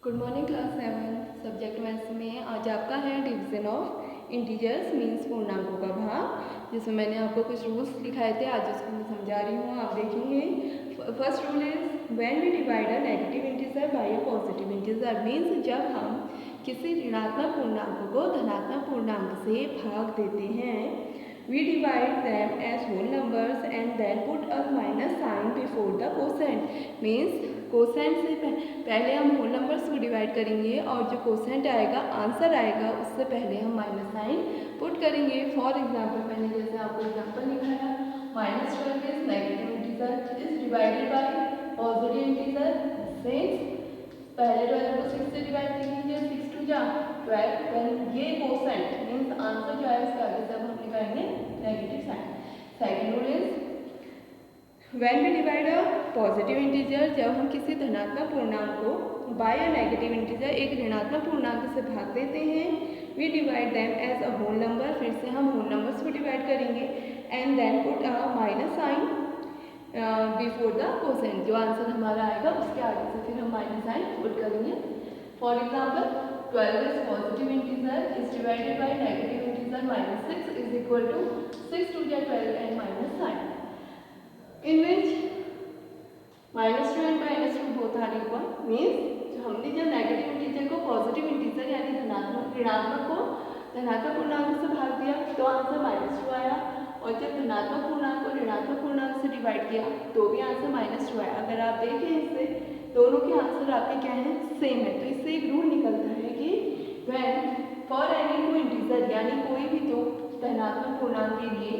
Good morning class 7 subject maths में आज आपका है डिवीजन ऑफ इंटीजर्स मीन्स पूर्णांकों का भाग, जिसमें मैंने आपको कुछ रूल्स दिखाए थे। आज उसको मैं समझा रही हूँ, आप देखेंगे। First rule is when we divide a negative integer by a positive integer, means जब हम किसी ऋणात्मक पूर्णांक को धनात्मक पूर्णांक से भाग देते हैं, we divide them as whole numbers and then put a minus sign before the quotient, means quotient से पहले हम होल नंबर्स को डिवाइड करेंगे और जो कोसेंट आएगा, आंसर आएगा, उससे पहले हम माइनस साइन पुट करेंगे। फॉर एग्जांपल मैंने जैसे आपको एग्जांपल लिखा है, -12 is negative integer is divided bye positive integer 6। पहले 12 को 6 से डिवाइड कीजिए, 6 2 जा 12। देन ये कोसेंट मींस आंसर जो है उसके आगे से हम लगाएंगे negative sign. Second rule is when we divide a positive integer, जब हम किसी धनात्मक पूर्णांक को बाय अ नेगेटिव इंटीजर एक ऋणात्मक पूर्णांक से भाग देते हैं, we divide them as a whole number, फिर से हम होल नंबर्स को डिवाइड करेंगे and then put a minus sign before the quotient. जो आंसर हमारा आएगा उसके आगे से फिर हम माइनस साइन पुट करेंगे। For example 12 is positive integer is divided by negative integer -6 is equal to 6 2 12 and minus sign, in which -2 and -2 both are equal, means हमने जब नेगेटिव इंटीजर को पॉजिटिव इंटीजर यानी धनात्मक ऋणात्मक को धनात्मक पूर्णांक से भाग दिया तो आंसर -2 आया, और जब धनात्मक पूर्णांक को ऋणात्मक पूर्णांक से डिवाइड किया तो भी आंसर -2 आया। अगर आप देखें इससे दोनों के आंसर आपके क्या है, सेम है। तो इससे एक रूल निकलता है कि when for any two integer यानी कोई भी दो धनात्मक पूर्णांक के लिए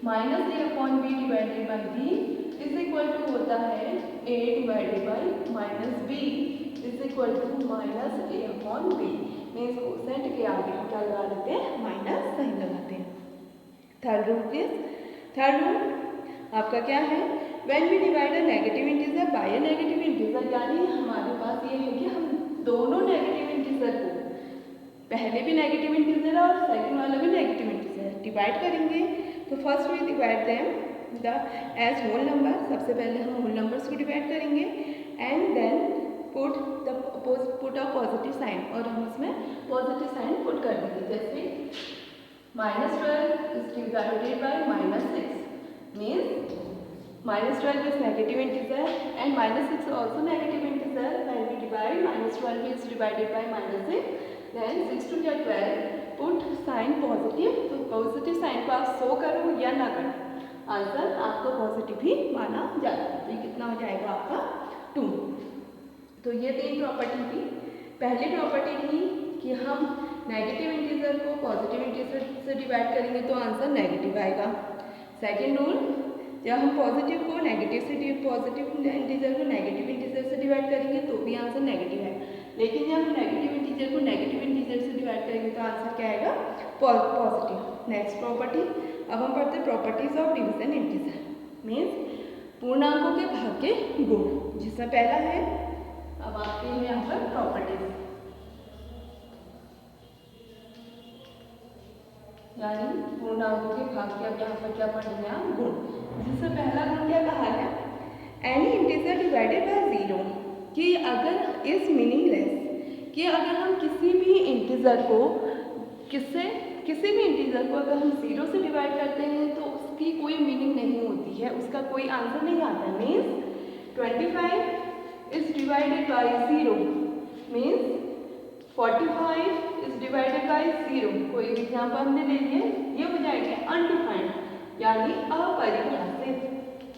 -a/b divided by b is equal to होता है a divided by -b is equal to -a/b, means quotient के आगे हम क्या लगा देते हैं, माइनस साइन लगाते हैं। थर्ड रूल आपका क्या है, when we divide a negative integer by a negative integer, यानी हमारे पास ये है कि हम दोनों नेगेटिव इंटीजर को, पहले भी नेगेटिव इंटीजर और सेकंड वाला भी नेगेटिव इंटीजर डिवाइड करेंगे। तो first we divide them the as whole number, सबसे पहले हम होल नंबर्स को डिवाइड करेंगे and then put a positive sign, और हम उसमें पॉजिटिव साइन पुट कर देंगे। जैसे -12 is divided bye -6, means -12 is negative integer and -6 also negative integer. When we divide, -12 is divided by -6, then 6 to 12 put sign positive। तो positive sign को आप show करो या ना करो, आंसर आपको पॉजिटिव ही माना जाता है। तो ये कितना हो जाएगा आपका 2। तो ये 3 प्रॉपर्टी थी। पहली प्रॉपर्टी थी कि हम नेगेटिव इंटीजर को पॉजिटिव इंटीजर से डिवाइड करेंगे तो आंसर नेगेटिव आएगा। सेकेंड रूल, जब हम पॉजिटिव को नेगेटिव से पॉजिटिव इंटीजर को नेगेटिव इंटीजर से डिवाइड करेंगे तो भी आंसर नेगेटिव है, लेकिन जब हम नेगेटिव इंटीजर को नेगेटिव इंटीजर से डिवाइड करेंगे तो आंसर क्या आएगा, पॉजिटिव। नेक्स्ट प्रॉपर्टी, अब हम पढ़ते हैं properties of division integer, means पूर्णांकों के भाग के गुण, जिसमें पहला है, अब आपके हैं यहाँ पर प्रॉपर्टीज, यानी पूर्णांकों के भाग के, अब यहाँ पर क्या पढ़ेंगे आप, गुण। जिसमें पहला गुण क्या कहा है, एनी इंटीजर डिवाइडेड बाय 0, कि अगर इज मीनिंगलेस, कि अगर हम किसी भी इंटीजर को अगर हम 0 से डिवाइड करते हैं तो उसकी कोई मीनिंग नहीं होती है, उसका कोई आंसर नहीं आता है। Means 25 is divided bye 0, means 45 is divided bye 0। कोई भी एग्जाम्पल हमने ले लिए, ये हो जाएंगे अनडिफाइंड यानी अपरिभाषित,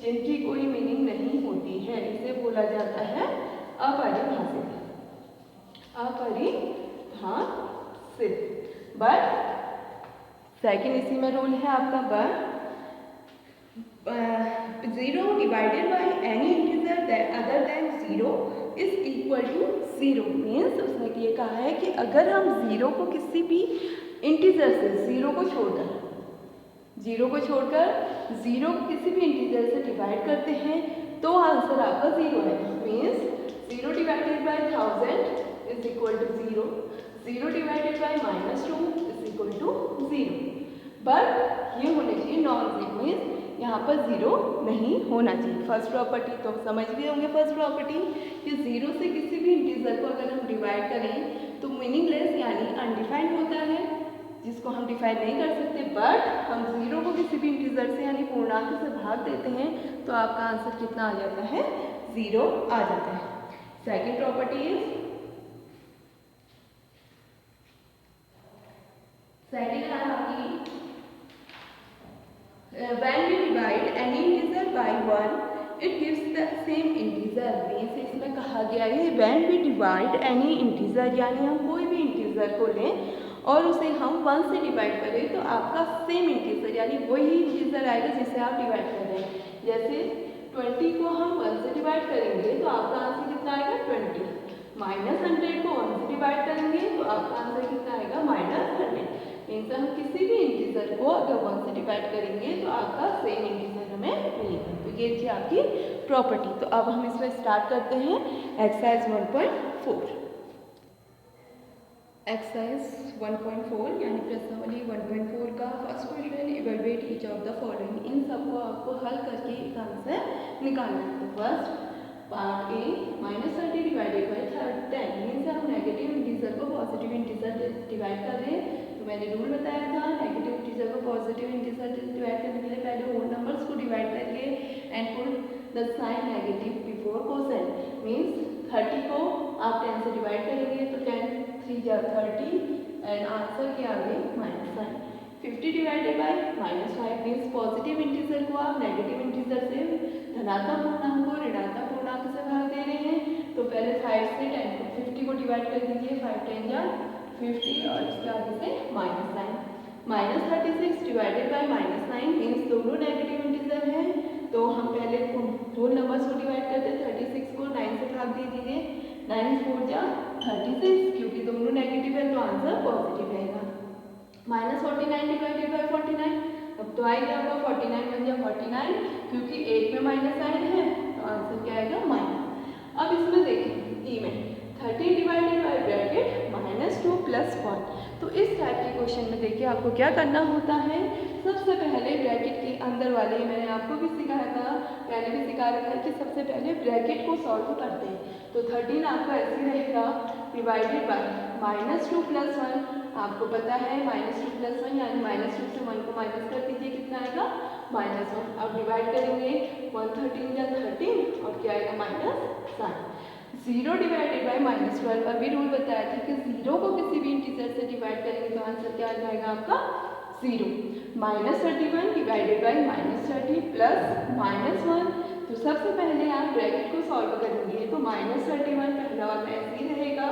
जिनकी कोई मीनिंग नहीं होती है, इसे बोला जाता है अपरिभाषित। बट सेकेंड इसी में रूल है आपका, but 0 divided by any integer other than 0 is equal to 0, means उसने ये कहा है कि अगर हम 0 को किसी भी इंटीजर से, 0 को छोड़कर 0 को किसी भी इंटीजर से डिवाइड करते हैं तो आंसर आपका 0 है। Means 0 divided by 1000 is equal to 0, 0 divided by -2 is equal to 0। But ये होने चाहिए नॉन जीरो, मीन्स यहाँ पर 0 नहीं होना चाहिए। फर्स्ट प्रॉपर्टी तो समझ गए होंगे, फर्स्ट प्रॉपर्टी कि 0 से किसी भी इंटीजर को अगर हम डिवाइड डिवाइड करें तो मीनिंगलेस यानी अनडिफाइंड होता है, जिसको हम डिफाइन नहीं कर सकते। बट हम 0 को किसी भी इंटीजर से यानी पूर्णांक से भाग देते हैं तो आपका आंसर कितना आ जाता है, 0 आ जाता है। सेकेंड प्रॉपर्टी इज, सेकेंड है आपकी when we divide any integer by 1 it gives the same integer। Means इसमें कहा गया है when we divide any integer यानी हम कोई भी इंटीजर को लें और उसे हम 1 से डिवाइड करें तो आपका सेम इंटीजर यानी वही इंटीजर आएगा जिसे आप डिवाइड कर रहे हैं। जैसे 20 को हम 1 से डिवाइड करेंगे तो आपका आंसर कितना आएगा, 20। -100 को 1 से डिवाइड करेंगे तो आपका आंसर कितना आएगा, -100। मीन्स हम किसी भी इंटीजर को अगर 1 से डिवाइड करेंगे तो आपका सेम इंटीजर हमें मिलेगा। तो ये थी आपकी प्रॉपर्टी। तो अब हम इसमें स्टार्ट करते हैं एक्सरसाइज 1.4। एक्सरसाइज 1.4 यानी प्रश्नावली 1.4 का first question, evaluate each of the following. इन सबको आपको हल करके एक आंसर निकालना है। तो first part A, -30 divided by 10 means हम नेगेटिव इंटीजर को पॉजिटिव इंटीजर डिवाइड कर रहे हैं। तो मैंने रूल बताया था, नेगेटिव इंटीजर को पॉजिटिव इंटीजर डिवाइड करने के लिए पहले होल नंबर्स को डिवाइड करिए and put the sign negative before quotient. Means 30 को आप 10 से डिवाइड करेंगे तो 10 3 जा 30 एंड आंसर के आगे -9। 50 divided by -5 means positive integer को आप नेगेटिव इंटीजर से धनात्मक पूर्णांक को ऋणात्मक पूर्णांक से भाग दे रहे हैं। तो पहले 5 से 10 को 50 को डिवाइड कर दीजिए, 5 10 जा 50 और इसके आगे से -9। -36 डिवाइडेड बाई -9 मीन्स दोनों नेगेटिव इंटीजर हैं तो हम पहले होल नंबर्स को डिवाइड करते हैं। 36 को 9 से भाग दे दीजिए, 9 4 जा 36 क्योंकि दोनों नेगेटिव है तो आंसर पॉजिटिव रहेगा। -49 डिवाइडेड बाई 49 अब तो आएगा आपका 49 बन जाए 49 क्योंकि एक में माइनस साइन है तो आंसर क्या आएगा, माइनस। अब इसमें देखें ई में 30 डिवाइडेड बाई ब्रैकेट -2 + 1। तो इस टाइप के क्वेश्चन में देखिए आपको क्या करना होता है। सबसे पहले ब्रैकेट के अंदर वाले, मैंने आपको भी सिखाया था, पहले भी सिखा रखा है कि सबसे पहले ब्रैकेट को सॉल्व करते हैं। तो 13 आपका ऐसे रहेगा डिवाइडेड बाई -2 + 1। आपको पता है -2 + 1 यानी -2 से 1 को माइनस कर दीजिए, कितना आएगा, -1। अब डिवाइड करेंगे 113 या 13 और क्या आएगा, -7। 0 डिवाइडेड बाई -12 अभी रूल बताया था कि 0 को किसी भी इंटीजर से डिवाइड करेंगे तो आंसर क्या आ जाएगा आपका, 0। -31 डिवाइडेड बाई -30 प्लस -1। तो सबसे पहले आप ब्रैकेट को सॉल्व करेंगे तो -31 पहला वाला ऐसे ही रहेगा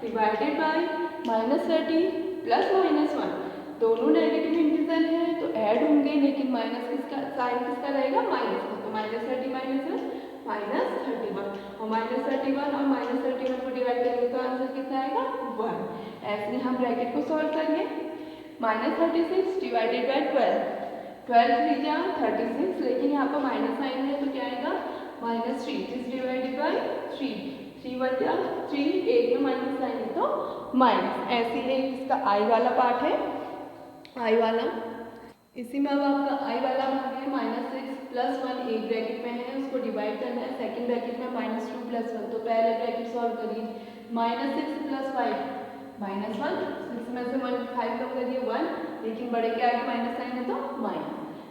डिवाइडेड बाई -30 प्लस -1। दोनों नेगेटिव इंटीजर हैं तो ऐड होंगे लेकिन माइनस किसका साइन किसका रहेगा, माइनस का। तो -30 -31 और -31 और -31 को डिवाइड करेंगे तो आंसर कितना आएगा, 1। ऐसे ही हम ब्रैकेट को सॉल्व करेंगे। -36 डिवाइडेड बाई 12 3 जा 36 लेकिन यहाँ पर माइनस साइन है तो क्या आएगा, -3। 3 डिवाइडेड बाई 3 1 जा 3 एक में माइनस साइन है तो माइनस। ऐसे ही इसका आई वाला पार्ट है, आई वाला इसी में अब आपका आई वाला भाग है -6 + 1 एक ब्रैकेट में है उसको डिवाइड करना है, सेकंड ब्रैकेट में -2 + 1। तो पहले ब्रैकेट सॉल्व करिए, -6 + 5 -1 6 में से 1 5 कम करिए 1 लेकिन बड़े के आगे माइनस साइन है तो माइनस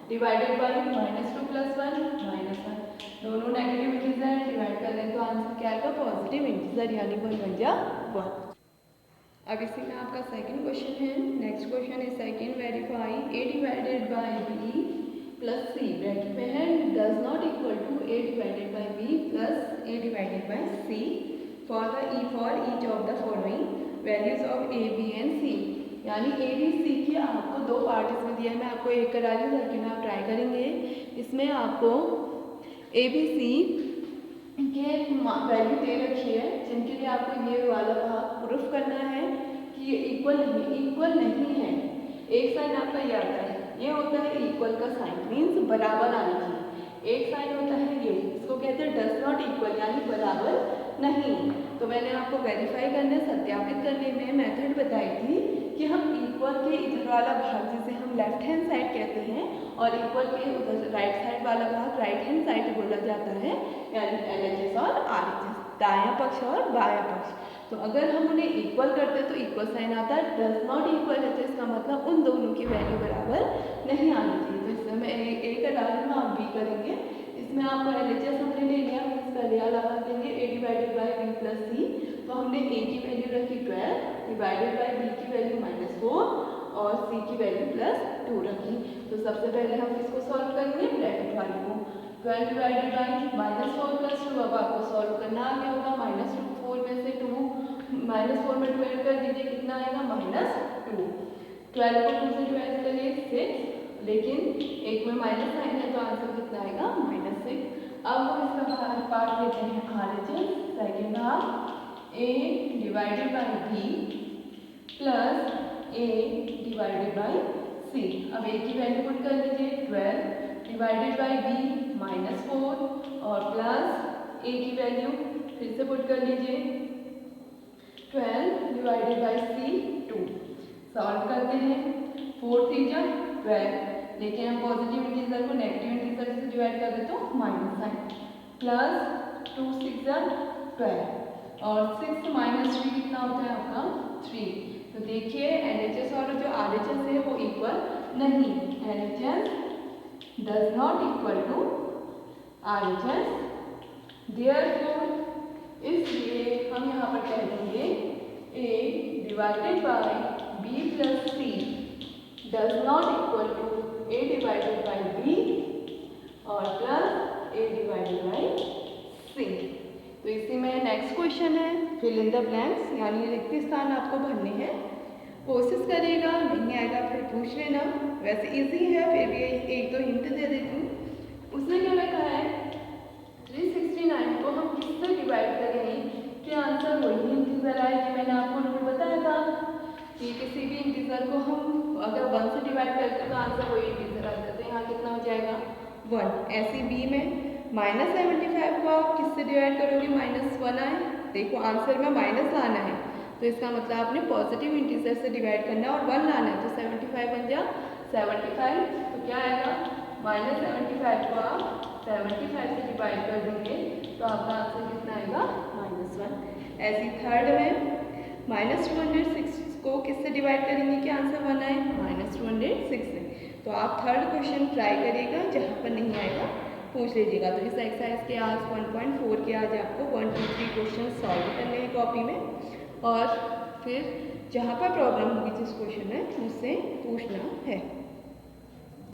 डिवाइडेड बाई -2 + 1 -1। दोनों नेगेटिव इंटीजर डिवाइड कर लें तो आंसर क्या आएगा, पॉजिटिव इंटीजर यानी 1 बन जा 1। अब इसी में आपका सेकंड क्वेश्चन है। Next question is second, verify a divided by b plus c bracket में है does not equal to a divided by b plus a divided by c for each of the following values of a b and c। यानी a b c की आपको दो part इसमें दिया है, मैं आपको एक करा रही हूँ ताकि आप ट्राई करेंगे। इसमें आपको a b c के वैल्यू दे रखी है जिनके लिए आपको ये वाला भाग प्रूफ करना है कि ये इक्वल नहीं है। एक साइन आपका ये आता है, ये होता है इक्वल का साइन, मीन्स बराबर आने की। एक साइन होता है ये, इसको कहते हैं डज नॉट इक्वल यानी बराबर नहीं। तो मैंने आपको वेरीफाई करने सत्यापित करने में मेथड बताई थी कि हम इक्वल के इधर वाला भाग जिसे हम लेफ्ट हैंड साइड कहते हैं और इक्वल के उधर राइट साइड वाला भाग राइट हैंड साइड बोला जाता है यानी LHS और RHS। दायां पक्ष और बायां पक्ष। तो अगर हम उन्हें इक्वल करते तो इक्वल साइन आता है, डज नॉट इक्वल है तो इसका मतलब उन दोनों की वैल्यू बराबर नहीं आनी चाहिए। तो इसमें मैं ए का डाल दूँ, आप बी करेंगे। इसमें आपको LHS हमने ले लिया, मीन्स पहले लगा देंगे a divided by b plus c. तो हमने a की वैल्यू रखी 12 डिवाइडेड बाई b की वैल्यू -4 और c की वैल्यू +2 रखी। तो सबसे पहले हम इसको सॉल्व करेंगे ब्रैकेट वाले को। 12 डिवाइडेड बाई -4 + 2, अब आपको सॉल्व करना आ गया होगा। -4 में से 2 -4 में 12 कर दीजिए, कितना आएगा -2। 12 को 2 से डिवाइड करिए 6, लेकिन एक में माइनस साइन है तो आंसर कितना आएगा -6। अब हम इसका पार्ट लेते हैं RHS, second half a divided by b plus a divided by c। अब a की वैल्यू पुट कर लीजिए 12 डिवाइडेड बाई b -4 और प्लस a की वैल्यू फिर से पुट कर लीजिए 12 डिवाइडेड बाई c 2। सॉल्व करते हैं, 4 3 जा 12, लेकिन हम पॉजिटिव इंटीजर को नेगेटिव इंटीजर से डिवाइड कर दे तो माइनस साइन, प्लस 2 6 जा 12 और 6 माइनस 3 कितना होता है आपका 3। तो देखिए LHS और जो RHS है वो इक्वल नहीं, LHS does not equal to RHS, therefore इसलिए हम यहाँ पर कह देंगे a divided by b plus c does not equal to a divided by b और plus a divided by c। तो इसी में नेक्स्ट क्वेश्चन है फिल इन द ब्लैंक्स, यानी रिक्त स्थान आपको भरने हैं। कोशिश करिएगा, नहीं आएगा फिर पूछ लेना। वैसे इजी है, फिर भी एक दो हिंट दे देती हूँ। उसने क्या लिखा है 369 को हम किससे डिवाइड करेंगे कि आंसर वही इंटीजर आएगी। मैंने आपको रूल बताया था कि किसी भी इंटीजर को हम अगर 1 से डिवाइड करते हैं तो आंसर वही इंटीजर आ जाता है। यहाँ कितना हो जाएगा 1। ऐसे बी में -75 को आप किससे डिवाइड करोगे -1 आए, देखो आंसर में माइनस लाना है तो इसका मतलब आपने पॉजिटिव इंटीजर से डिवाइड करना है और 1 लाना है, तो 75 बन जा 75। तो क्या आएगा -75 को आप 75 से डिवाइड कर देंगे तो आपका आंसर कितना आएगा -1। ऐसे थर्ड में -206 को किससे डिवाइड करेंगे कि आंसर 1 आए, -206 से। तो आप थर्ड क्वेश्चन ट्राई करिएगा, जहाँ पर नहीं आएगा पूछ लीजिएगा। तो इस एक्सरसाइज के आज 1.4 के आज आपको 1 2 3 क्वेश्चन सॉल्व करने हैं कॉपी में, और फिर जहाँ पर प्रॉब्लम होगी जिस क्वेश्चन में मुझसे पूछना है।